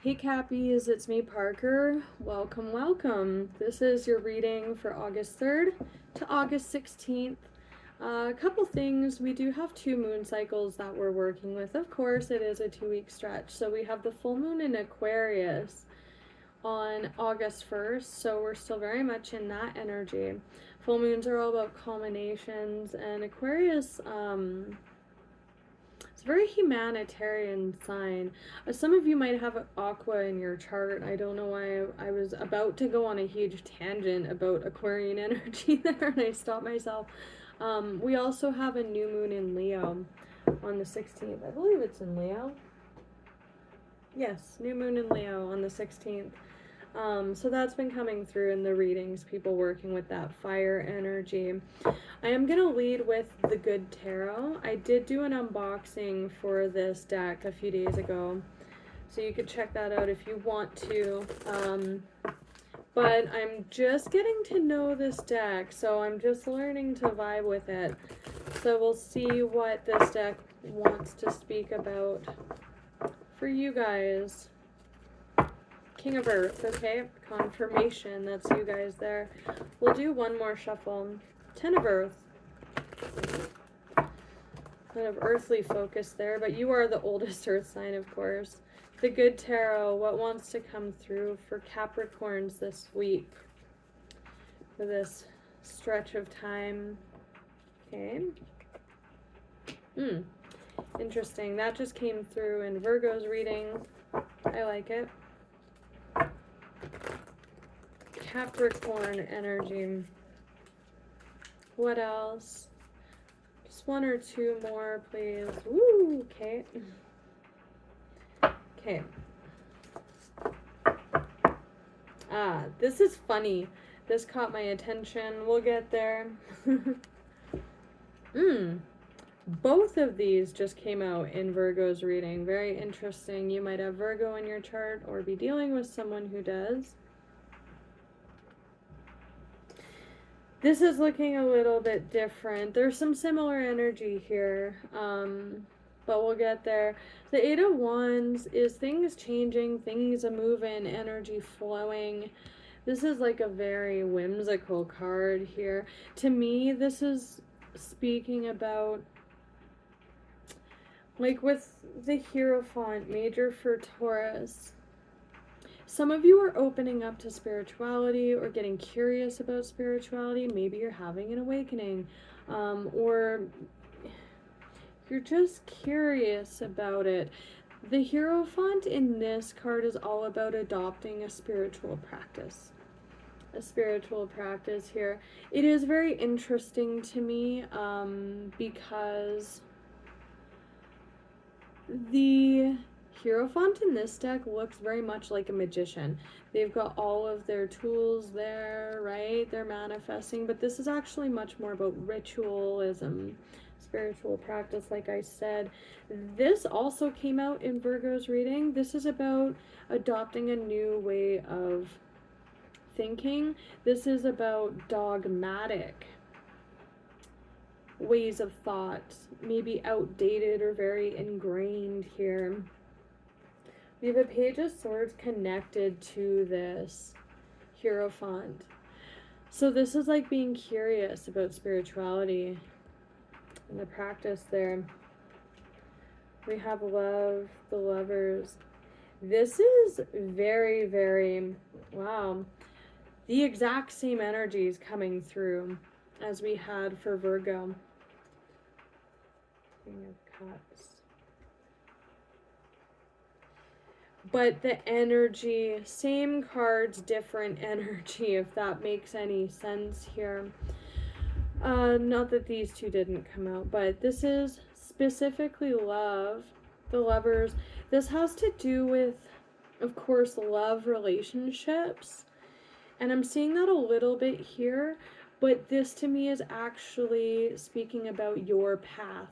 Hey Cappies, it's me Parker. Welcome, welcome. This is your reading for August 3rd to August 16th. A couple things. We do have 2 moon cycles that we're working with. Of course, it is a 2-week stretch. So we have the full moon in Aquarius on August 1st. So we're still very much in that energy. Full moons are all about culminations, and Aquarius, it's a very humanitarian sign. Some of you might have aqua in your chart. I don't know why I was about to go on a huge tangent about Aquarian energy there, and I stopped myself. We also have a new moon in Leo on the 16th. I believe it's in Leo. Yes, new moon in Leo on the 16th. So that's been coming through in the readings, people working with that fire energy. I am going to lead with the Good Tarot. I did do an unboxing for this deck a few days ago, so you could check that out if you want to. But I'm just getting to know this deck, so I'm just learning to vibe with it. So we'll see what this deck wants to speak about for you guys. King of Earth, okay? Confirmation, that's you guys there. We'll do one more shuffle. 10 of Earth. Kind of earthly focus there, but you are the oldest Earth sign, of course. The Good Tarot, what wants to come through for Capricorns this week? For this stretch of time. Okay. Interesting. That just came through in Virgo's reading. I like it. Capricorn energy. What else? Just 1 or 2 more, please. Woo, okay. Okay. This is funny. This caught my attention. We'll get there. Both of these just came out in Virgo's reading. Very interesting. You might have Virgo in your chart or be dealing with someone who does. This is looking a little bit different. There's some similar energy here, but we'll get there. The 8 of Wands is things changing, things moving, energy flowing. This is like a very whimsical card here. To me, this is speaking about, like with the Hierophant, major for Taurus. Some of you are opening up to spirituality or getting curious about spirituality. Maybe you're having an awakening, or you're just curious about it. The Hierophant in this card is all about adopting a spiritual practice. A spiritual practice here. It is very interesting to me because the Hierophant in this deck looks very much like a magician. They've got all of their tools there, right? They're manifesting, but this is actually much more about ritualism, spiritual practice, like I said. This also came out in Virgo's reading. This is about adopting a new way of thinking. This is about dogmatic ways of thought, maybe outdated or very ingrained here. We have a Page of Swords connected to this Hierophant. So this is like being curious about spirituality and the practice there. We have love, the Lovers. This is very, very, wow. The exact same energies coming through as we had for Virgo. King of Cups. But the energy, same cards, different energy, if that makes any sense here. Not that these two didn't come out, but this is specifically love, the Lovers. This has to do with, of course, love relationships. And I'm seeing that a little bit here, but this to me is actually speaking about your path.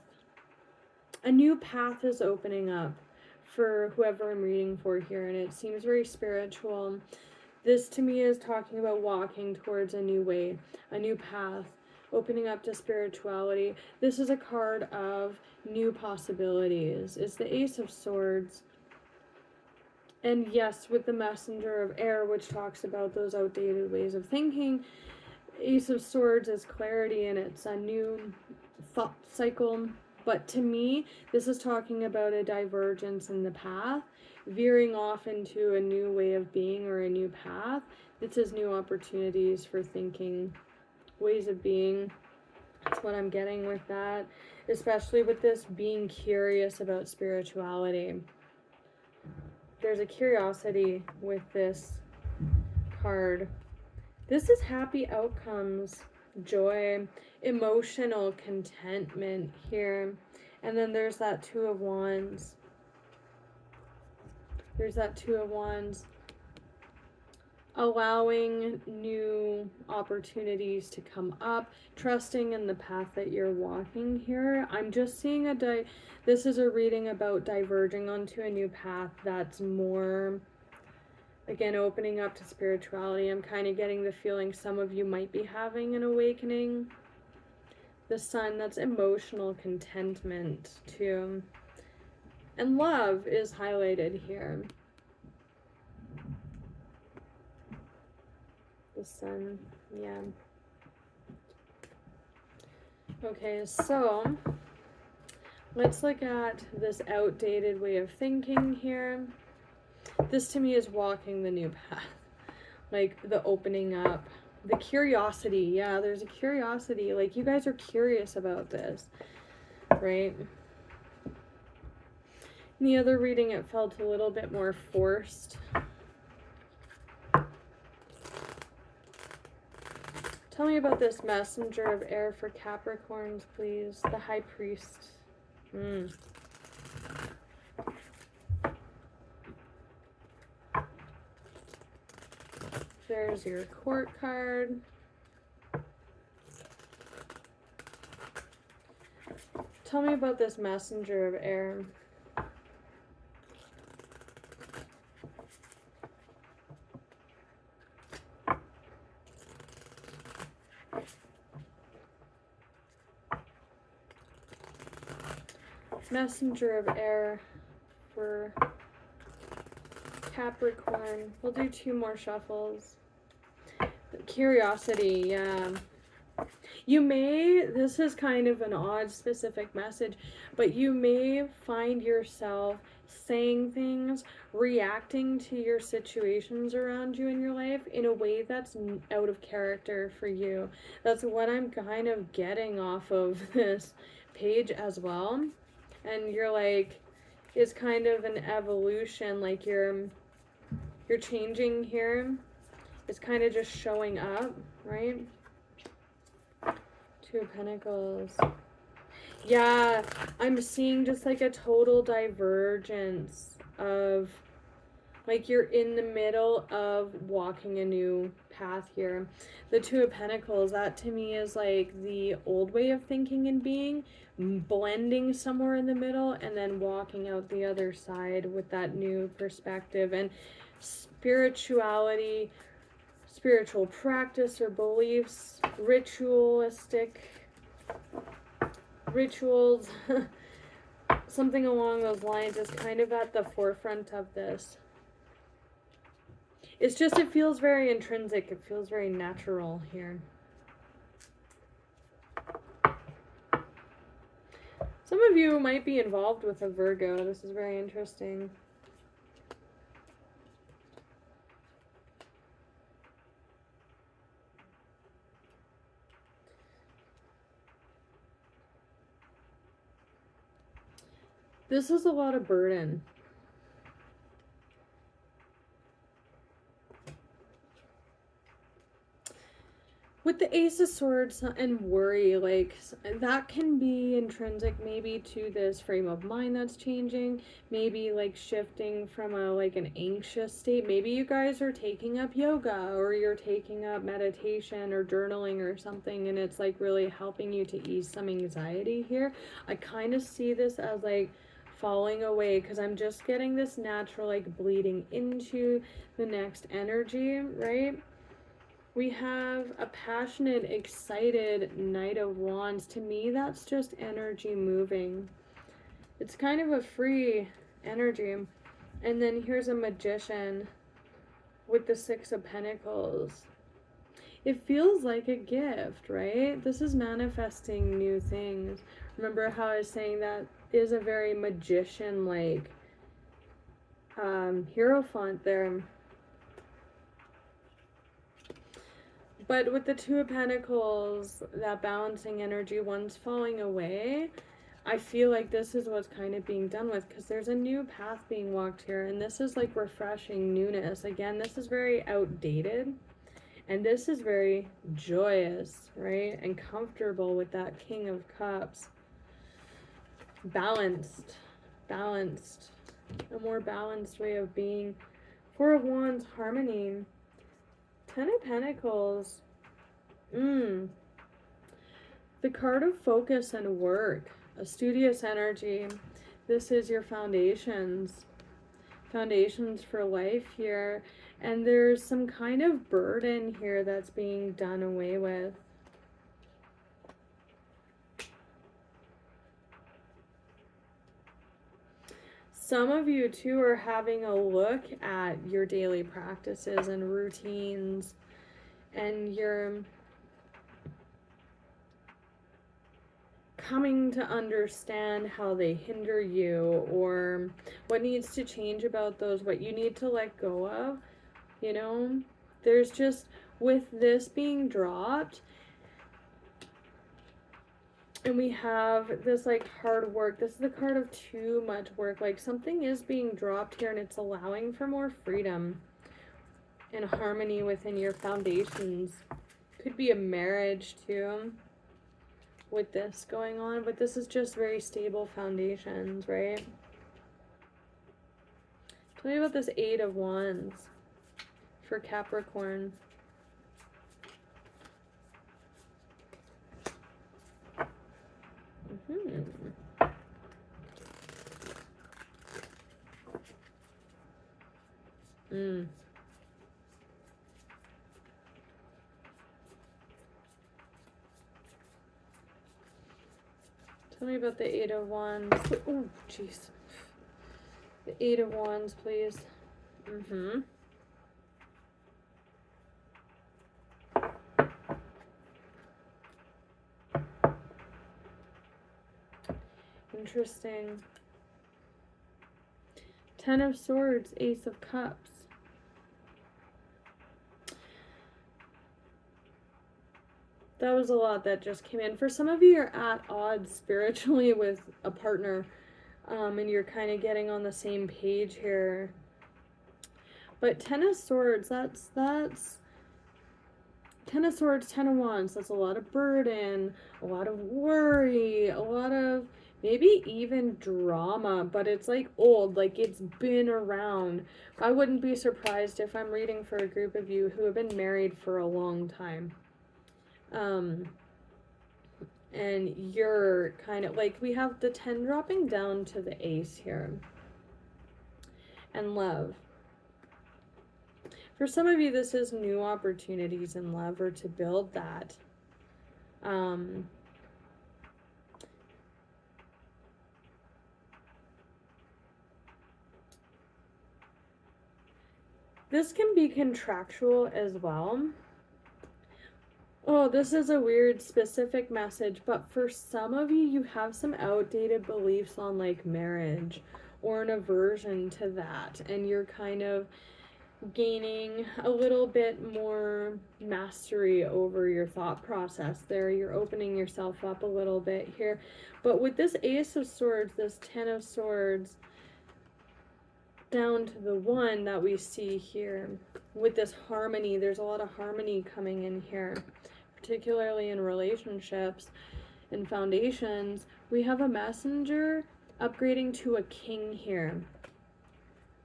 A new path is opening up for whoever I'm reading for here, and it seems very spiritual. This to me is talking about walking towards a new way, a new path, opening up to spirituality. This is a card of new possibilities. It's the Ace of Swords. And yes, with the Messenger of Air, which talks about those outdated ways of thinking, Ace of Swords is clarity and it's a new thought cycle. But to me, this is talking about a divergence in the path, veering off into a new way of being or a new path. This is new opportunities for thinking, ways of being. That's what I'm getting with that, especially with this being curious about spirituality. There's a curiosity with this card. This is happy outcomes, joy, emotional contentment here. And then there's that Two of Wands. There's that Two of Wands. Allowing new opportunities to come up, trusting in the path that you're walking here. I'm just seeing this is a reading about diverging onto a new path that's more, again, opening up to spirituality. I'm kind of getting the feeling some of you might be having an awakening. The Sun, that's emotional contentment too. And love is highlighted here. The Sun, yeah. Okay, so let's look at this outdated way of thinking here. This to me is walking the new path, like the opening up, the curiosity. Yeah, there's a curiosity, like you guys are curious about this, right? In the other reading, it felt a little bit more forced. Tell me about this Messenger of Air for Capricorns, please. The High Priest. There's your Court card. Tell me about this Messenger of Air. Messenger of Air for Capricorn. We'll do 2 more shuffles. Curiosity, yeah. You may, this is kind of an odd specific message, but you may find yourself saying things, reacting to your situations around you in your life in a way that's out of character for you. That's what I'm kind of getting off of this page as well. And you're like, it's kind of an evolution, like you're changing here. It's kind of just showing up, right? 2 of Pentacles. Yeah, I'm seeing just like a total divergence of, like you're in the middle of walking a new path here. The 2 of Pentacles, that to me is like the old way of thinking and being, blending somewhere in the middle and then walking out the other side with that new perspective. And spirituality, spiritual practice or beliefs, ritualistic rituals, something along those lines is kind of at the forefront of this. It's just, it feels very intrinsic. It feels very natural here. Some of you might be involved with a Virgo. This is very interesting. This is a lot of burden. With the Ace of Swords and worry, like that can be intrinsic maybe to this frame of mind that's changing, maybe like shifting from a like an anxious state. Maybe you guys are taking up yoga or you're taking up meditation or journaling or something, and it's like really helping you to ease some anxiety here. I kind of see this as like falling away because I'm just getting this natural like bleeding into the next energy, right? We have a passionate, excited Knight of Wands. To me, that's just energy moving. It's kind of a free energy. And then here's a Magician with the Six of Pentacles. It feels like a gift, right? This is manifesting new things. Remember how I was saying that is a very magician-like hierophant there. But with the Two of Pentacles, that balancing energy, one's falling away. I feel like this is what's kind of being done with, because there's a new path being walked here, and this is like refreshing newness. Again, this is very outdated, and this is very joyous, right? And comfortable with that King of Cups. Balanced. Balanced. A more balanced way of being. Four of Wands, harmony. Ten of Pentacles. The card of focus and work. A studious energy. This is your foundations. Foundations for life here. And there's some kind of burden here that's being done away with. Some of you too are having a look at your daily practices and routines, and you're coming to understand how they hinder you, or what needs to change about those, what you need to let go of. You know, there's just, with this being dropped, and we have this like hard work. This is the card of too much work. Like something is being dropped here, and it's allowing for more freedom and harmony within your foundations. Could be a marriage too with this going on, but this is just very stable foundations, right? Tell me about this Eight of Wands for Capricorn. Tell me about the Eight of Wands. Oh, jeez. The Eight of Wands, please. Interesting. Ten of Swords, Ace of Cups. That was a lot that just came in. For some of you, you're at odds spiritually with a partner, and you're kind of getting on the same page here. But Ten of Swords, that's Ten of Swords, Ten of Wands. That's a lot of burden, a lot of worry, a lot of maybe even drama, but it's like old, like it's been around. I wouldn't be surprised if I'm reading for a group of you who have been married for a long time. And you're kind of like, we have the 10 dropping down to the Ace here. And love. For some of you, this is new opportunities in love, or to build that. This can be contractual as well. Oh, this is a weird specific message, but for some of you, you have some outdated beliefs on like marriage, or an aversion to that, and you're kind of gaining a little bit more mastery over your thought process there. You're opening yourself up a little bit here. But with this Ace of Swords, this Ten of Swords, down to the One that we see here, with this harmony, there's a lot of harmony coming in here, particularly in relationships and foundations. We have a Messenger upgrading to a King here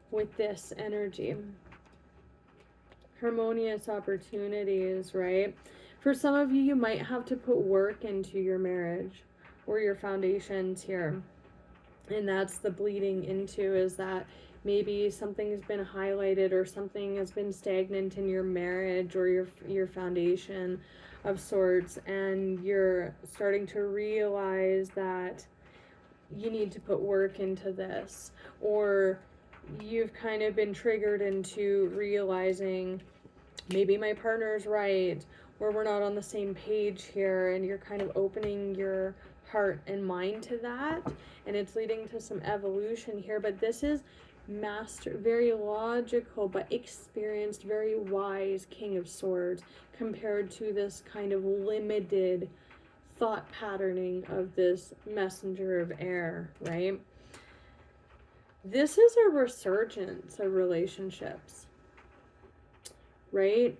with this energy. Harmonious opportunities, right? For some of you, you might have to put work into your marriage or your foundations here. And that's the bleeding into, is that maybe something's been highlighted, or something has been stagnant in your marriage or your foundation of sorts, and you're starting to realize that you need to put work into this, or you've kind of been triggered into realizing maybe my partner's right, or we're not on the same page here, and you're kind of opening your heart and mind to that, and it's leading to some evolution here. But this is master, very logical but experienced, very wise King of Swords, compared to this kind of limited thought patterning of this messenger of air, right? This is a resurgence of relationships, right?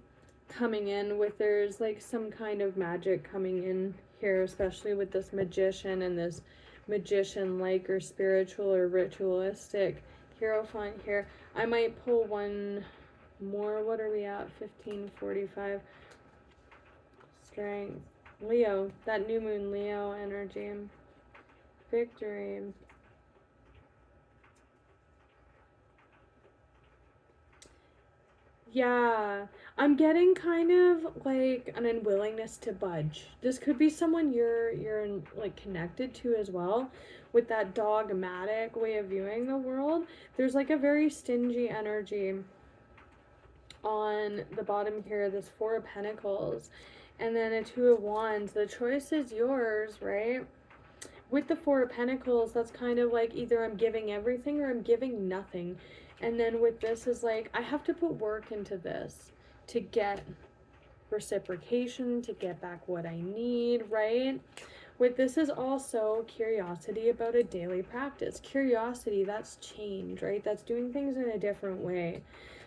Coming in with, there's like some kind of magic coming in here, especially with this magician and this magician-like or spiritual or ritualistic hierophant here. I might pull one more. What are we at? 1545. Strength. Leo. That new moon Leo energy. Victory. Yeah, I'm getting kind of like an unwillingness to budge. This could be someone you're like connected to as well, with that dogmatic way of viewing the world. There's like a very stingy energy on the bottom here, this Four of Pentacles, and then a Two of Wands. The choice is yours, right? With the Four of Pentacles, that's kind of like either I'm giving everything or I'm giving nothing. And then with this is like, I have to put work into this to get reciprocation, to get back what I need, right? With this is also curiosity about a daily practice. Curiosity, that's change, right? That's doing things in a different way.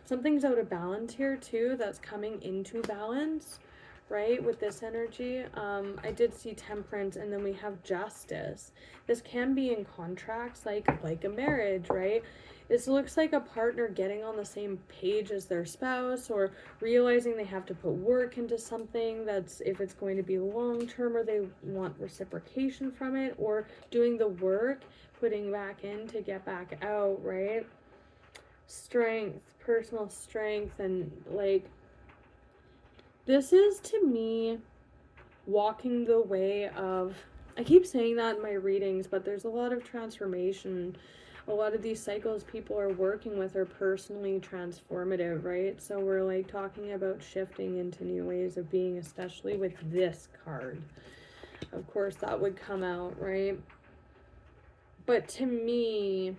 Something's out of balance here too, that's coming into balance, right? With this energy, I did see Temperance, and then we have Justice. This can be in contracts, like a marriage, right? This looks like a partner getting on the same page as their spouse, or realizing they have to put work into something, that's if it's going to be long term, or they want reciprocation from it, or doing the work, putting back in to get back out, right? Strength, personal strength, and like, this is to me walking the way of, I keep saying that in my readings, but there's a lot of transformation. A lot of these cycles people are working with are personally transformative, right? So we're like talking about shifting into new ways of being, especially with this card. Of course, that would come out, right? But to me,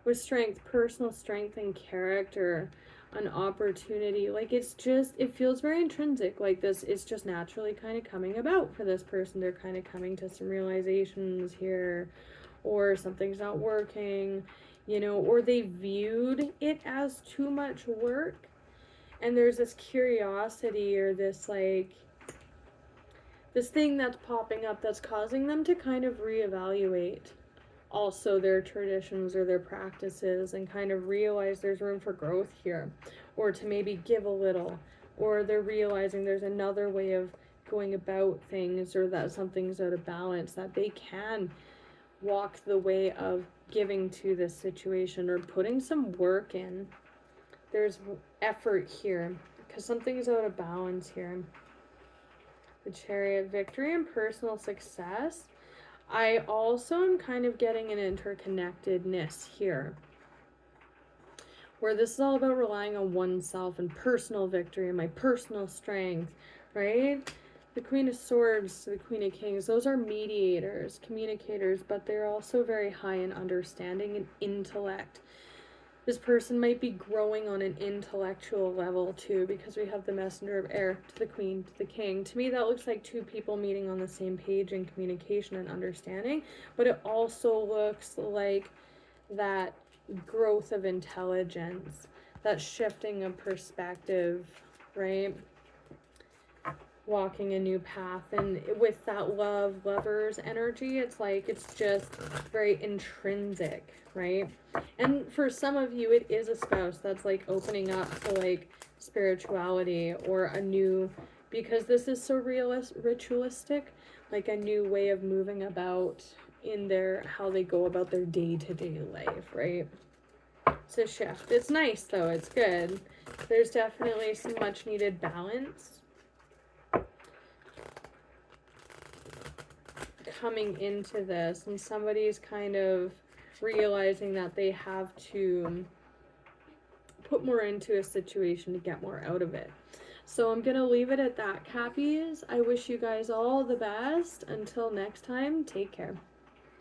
with strength, personal strength and character, an opportunity, like it's just, it feels very intrinsic, like this is just naturally kind of coming about for this person. They're kind of coming to some realizations here, or something's not working, you know, or they viewed it as too much work, and there's this curiosity or this like this thing that's popping up that's causing them to kind of reevaluate also their traditions or their practices, and kind of realize there's room for growth here, or to maybe give a little, or they're realizing there's another way of going about things, or that something's out of balance, that they can walk the way of giving to this situation or putting some work in. There's effort here because something's out of balance here. The Chariot, victory and personal success. I also am kind of getting an interconnectedness here, where this is all about relying on oneself and personal victory and my personal strength, right? The Queen of Swords to the Queen of Kings, those are mediators, communicators, but they're also very high in understanding and intellect. This person might be growing on an intellectual level too, because we have the Messenger of Air to the Queen to the King. To me, that looks like two people meeting on the same page in communication and understanding, but it also looks like that growth of intelligence, that shifting of perspective, right? Walking a new path. And with that lovers energy, it's like it's just very intrinsic, right? And for some of you, it is a spouse that's like opening up to like spirituality or a new, because this is so ritualistic, like a new way of moving about in their, how they go about their day-to-day life, right? It's a shift. It's nice though, it's good. There's definitely some much needed balance coming into this, and somebody's kind of realizing that they have to put more into a situation to get more out of it. So I'm going to leave it at that, Cappies. I wish you guys all the best. Until next time, take care.